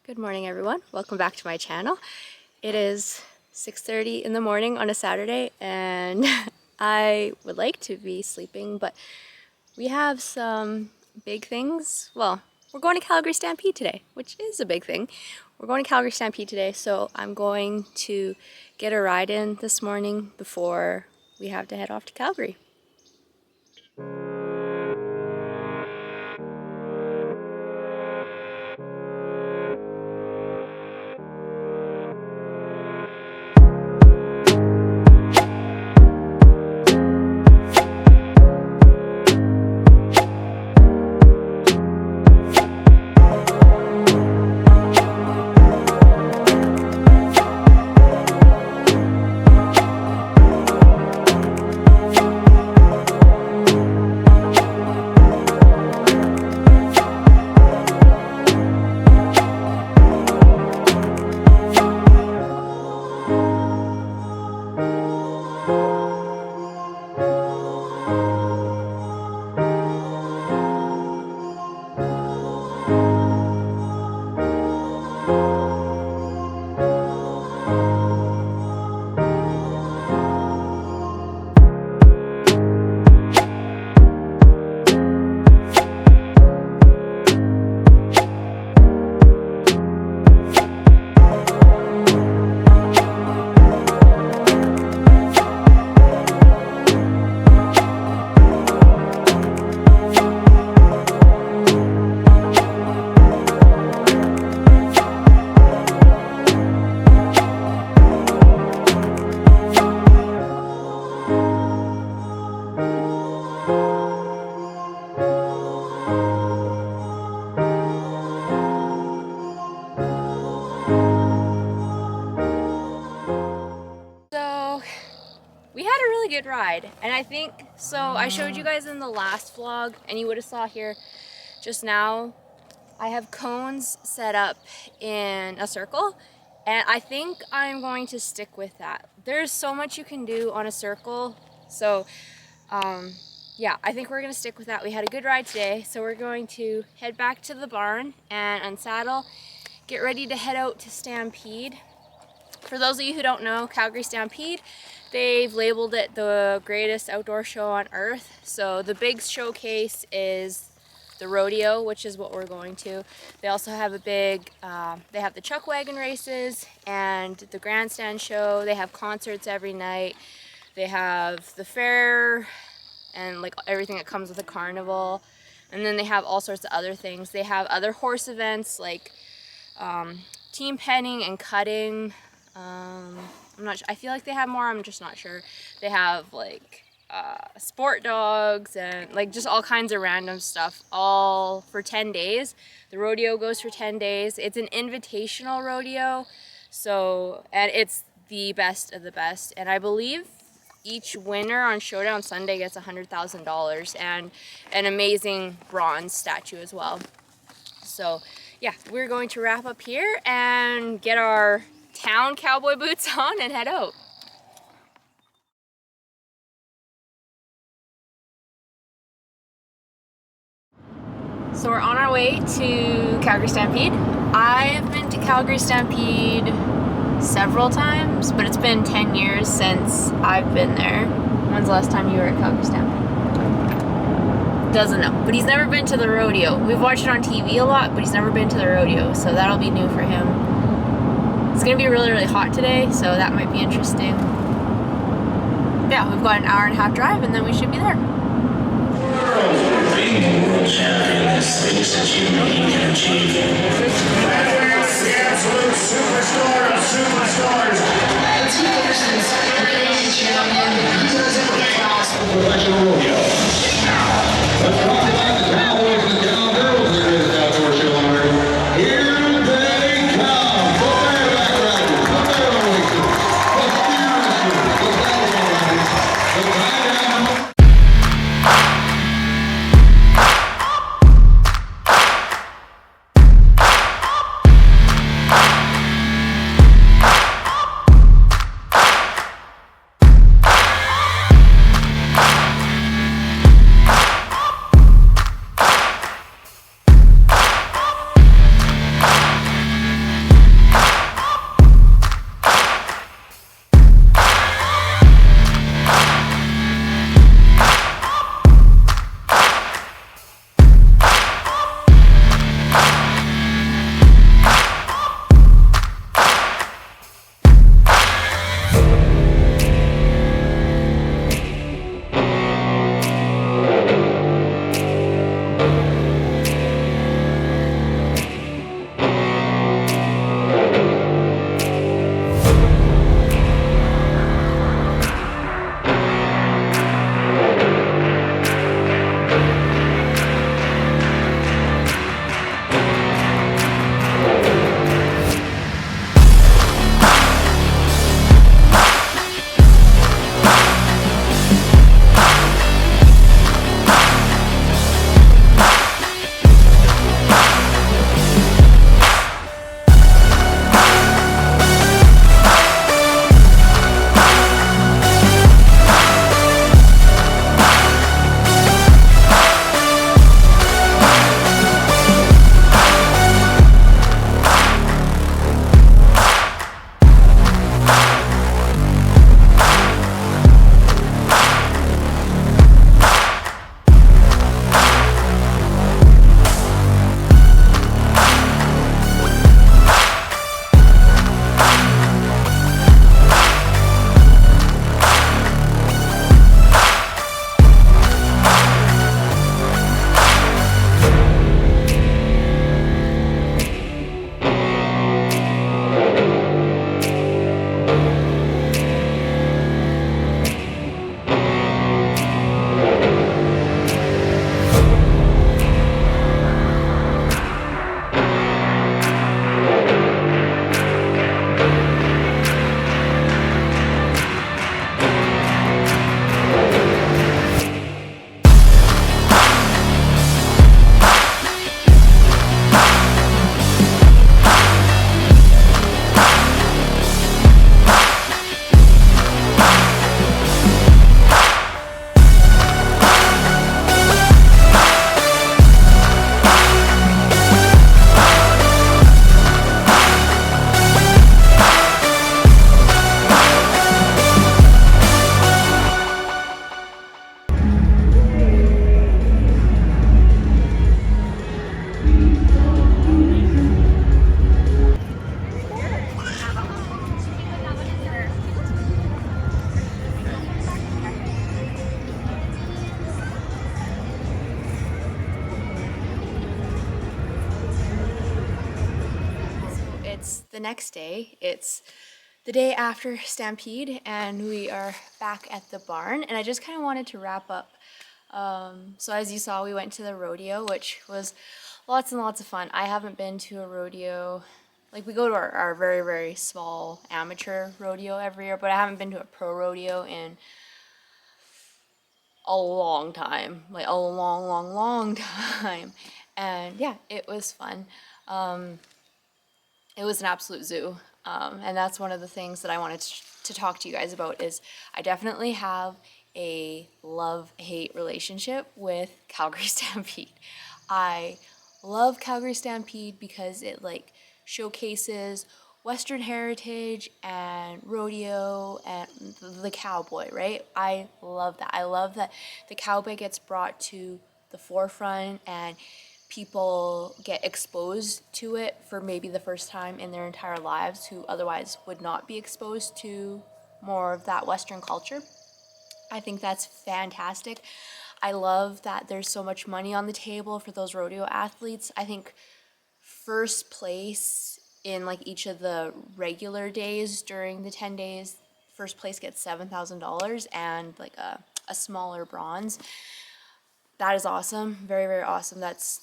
Good morning, everyone. Welcome back to my channel. It is 6:30 in the morning on a Saturday, and I would like to be sleeping, but we have some big things. Well, we're going to Calgary Stampede today, which is a big thing. We're going to Calgary Stampede today, so I'm going to get a ride in this morning before we have to head off to Calgary. We had a really good ride, and I think, so I showed you guys in the last vlog, and you would have saw here just now, I have cones set up in a circle, and I think I'm going to stick with that. There's so much you can do on a circle, so yeah, I think we're going to stick with that. We had a good ride today, so we're going to head back to the barn and unsaddle, get ready to head out to Stampede. For those of you who don't know, Calgary Stampede, they've labeled it the greatest outdoor show on earth. So the big showcase is the rodeo, which is what we're going to. They also have a big, they have the chuck wagon races and the grandstand show. They have concerts every night. They have the fair and like everything that comes with a carnival. And then they have all sorts of other things. They have other horse events like team penning and cutting. I'm not sure. I feel like they have more, I'm just not sure. They have like sport dogs and like just all kinds of random stuff, all for 10 days. The rodeo goes for 10 days. It's an invitational rodeo, so, and it's the best of the best. And I believe each winner on Showdown Sunday gets $100,000 and an amazing bronze statue as well. So yeah, we're going to wrap up here and get our town cowboy boots on and head out. So we're on our way to Calgary Stampede. I've been to Calgary Stampede several times, but it's been 10 years since I've been there. When's the last time you were at Calgary Stampede? Doesn't know, but he's never been to the rodeo. We've watched it on TV a lot, but he's never been to the rodeo, so that'll be new for him. It's gonna be really, really hot today, so that might be interesting. Yeah, we've got an hour and a half drive, and then we should be there. Being world champion is the biggest achievement you can achieve. The absolute superstar of superstars. The two persons, reigning champion, he does it with class. Professional rodeo. Let's talk about the cowboys and the cowgirls here at the outdoor show on earth. Here they come. Prepare back riders. Prepare oasis. The finishers. The battle lines. The tie-down. it's the next day. It's the day after Stampede, and we are back at the barn. And I just kind of wanted to wrap up. So as you saw, we went to the rodeo, which was lots and lots of fun. I haven't been to a rodeo. Like, we go to our very, very small amateur rodeo every year, but I haven't been to a pro rodeo in a long time. Like, a long, long, long time. And yeah, it was fun. It was an absolute zoo. And that's one of the things that I wanted to talk to you guys about is I definitely have a love-hate relationship with Calgary Stampede. I love Calgary Stampede because it like showcases Western heritage and rodeo and the cowboy, right? I love that. I love that the cowboy gets brought to the forefront and people get exposed to it for maybe the first time in their entire lives who otherwise would not be exposed to more of that Western culture. I think that's fantastic. I love that there's so much money on the table for those rodeo athletes. I think first place in like each of the regular days during the 10 days, first place gets $7,000 and like a smaller bronze. That is awesome. Very, very awesome. That's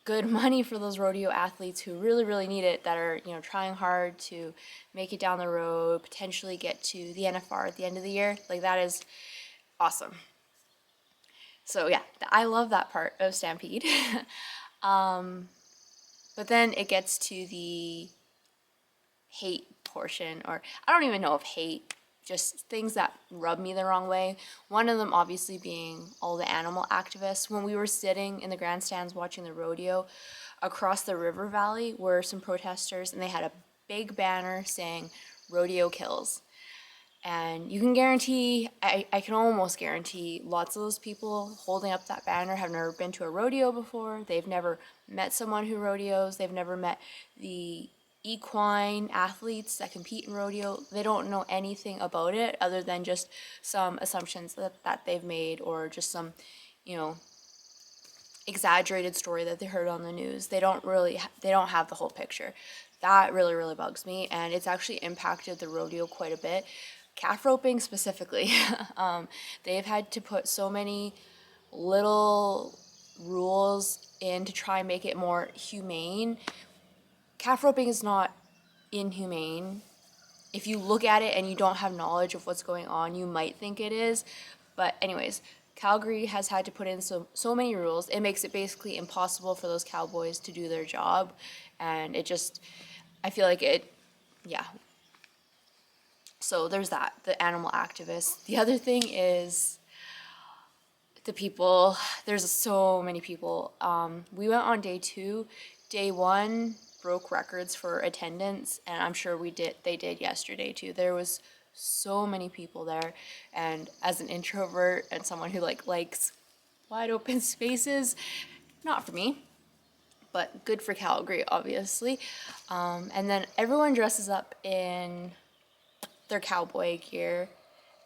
good money for those rodeo athletes who really, really need it, that are, trying hard to make it down the road, potentially get to the NFR at the end of the year. Like, that is awesome. So yeah, I love that part of Stampede. But then it gets to the hate portion, or I don't even know if hate, just things that rub me the wrong way. One of them obviously being all the animal activists. When we were sitting in the grandstands watching the rodeo, across the river valley were some protesters, and they had a big banner saying rodeo kills. And you can guarantee, I can almost guarantee, lots of those people holding up that banner have never been to a rodeo before. They've never met someone who rodeos. They've never met the equine athletes that compete in rodeo. They don't know anything about it other than just some assumptions that they've made, or just some, exaggerated story that they heard on the news. They don't have the whole picture. That really, really bugs me, and it's actually impacted the rodeo quite a bit. Calf roping specifically. They've had to put so many little rules in to try and make it more humane. Calf roping is not inhumane. If you look at it and you don't have knowledge of what's going on, you might think it is. But anyways, Calgary has had to put in so many rules. It makes it basically impossible for those cowboys to do their job. And I feel like yeah. So there's that, the animal activists. The other thing is the people. There's so many people. We went on day 2. Day 1 broke records for attendance, and I'm sure they did yesterday too. There was so many people there, and as an introvert and someone who likes wide open spaces, not for me, but good for Calgary, obviously. And then everyone dresses up in their cowboy gear,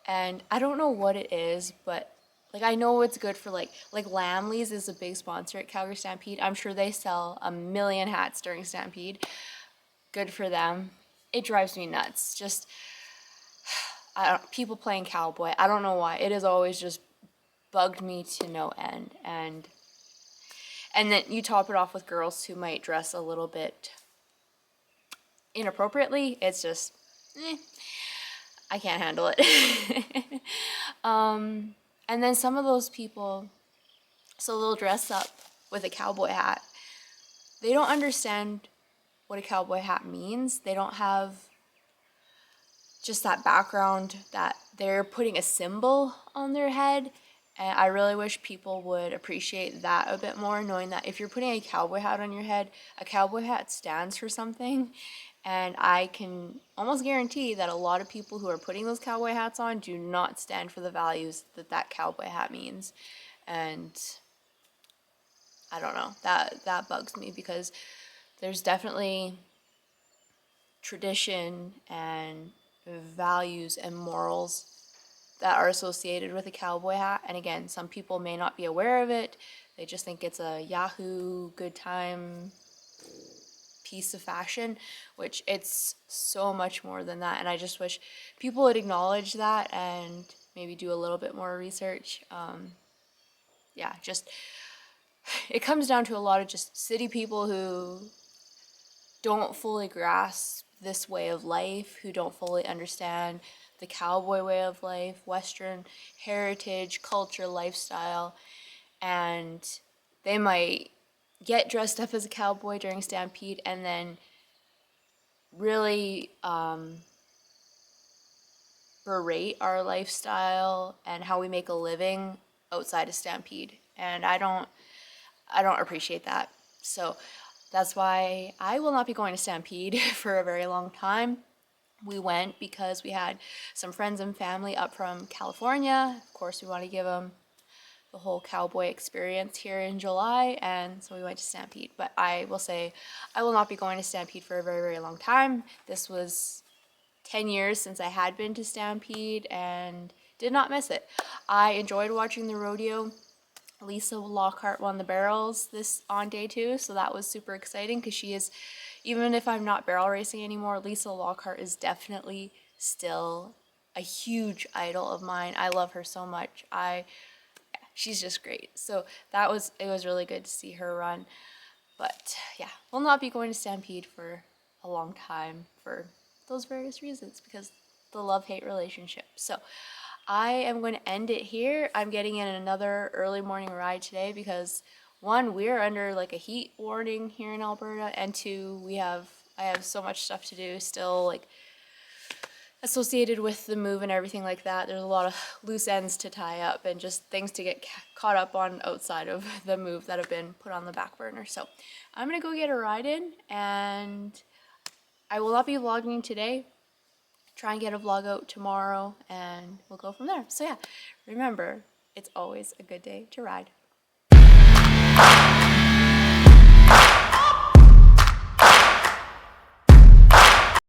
and I don't know what it is, but I know it's good for like Lamley's is a big sponsor at Calgary Stampede. I'm sure they sell a million hats during Stampede. Good for them. It drives me nuts. Just people playing cowboy. I don't know why. It has always just bugged me to no end. And then you top it off with girls who might dress a little bit inappropriately. It's just, I can't handle it. And then some of those people, so they'll dress up with a cowboy hat. They don't understand what a cowboy hat means. They don't have just that background that they're putting a symbol on their head. And I really wish people would appreciate that a bit more, knowing that if you're putting a cowboy hat on your head, a cowboy hat stands for something. And I can almost guarantee that a lot of people who are putting those cowboy hats on do not stand for the values that cowboy hat means. And I don't know, that bugs me, because there's definitely tradition and values and morals that are associated with a cowboy hat. And again, some people may not be aware of it. They just think it's a Yahoo good time piece of fashion, which it's so much more than that. And I just wish people would acknowledge that and maybe do a little bit more research. Yeah, just it comes down to a lot of just city people who don't fully grasp this way of life, who don't fully understand the cowboy way of life, Western heritage, culture, lifestyle, and they might get dressed up as a cowboy during Stampede and then really berate our lifestyle and how we make a living outside of Stampede. And I don't appreciate that. So that's why I will not be going to Stampede for a very long time. We went because we had some friends and family up from California. Of course, we want to give them the whole cowboy experience here in July, and so we went to Stampede. But I will say I will not be going to Stampede for a very, very long time. This was 10 years since I had been to Stampede and did not miss it. I enjoyed watching the rodeo. Lisa Lockhart won the barrels this on day 2, so that was super exciting because she is, even if I'm not barrel racing anymore, Lisa Lockhart is definitely still a huge idol of mine. I love her so much. She's just great. So it was really good to see her run. But yeah, we'll not be going to Stampede for a long time for those various reasons because the love-hate relationship. So I am going to end it here. I'm getting in another early morning ride today because 1, we're under like a heat warning here in Alberta, and 2, I have so much stuff to do still, like associated with the move and everything like that. There's a lot of loose ends to tie up and just things to get caught up on outside of the move that have been put on the back burner. So I'm gonna go get a ride in, and I will not be vlogging today. Try and get a vlog out tomorrow, and we'll go from there. So yeah, remember, it's always a good day to ride.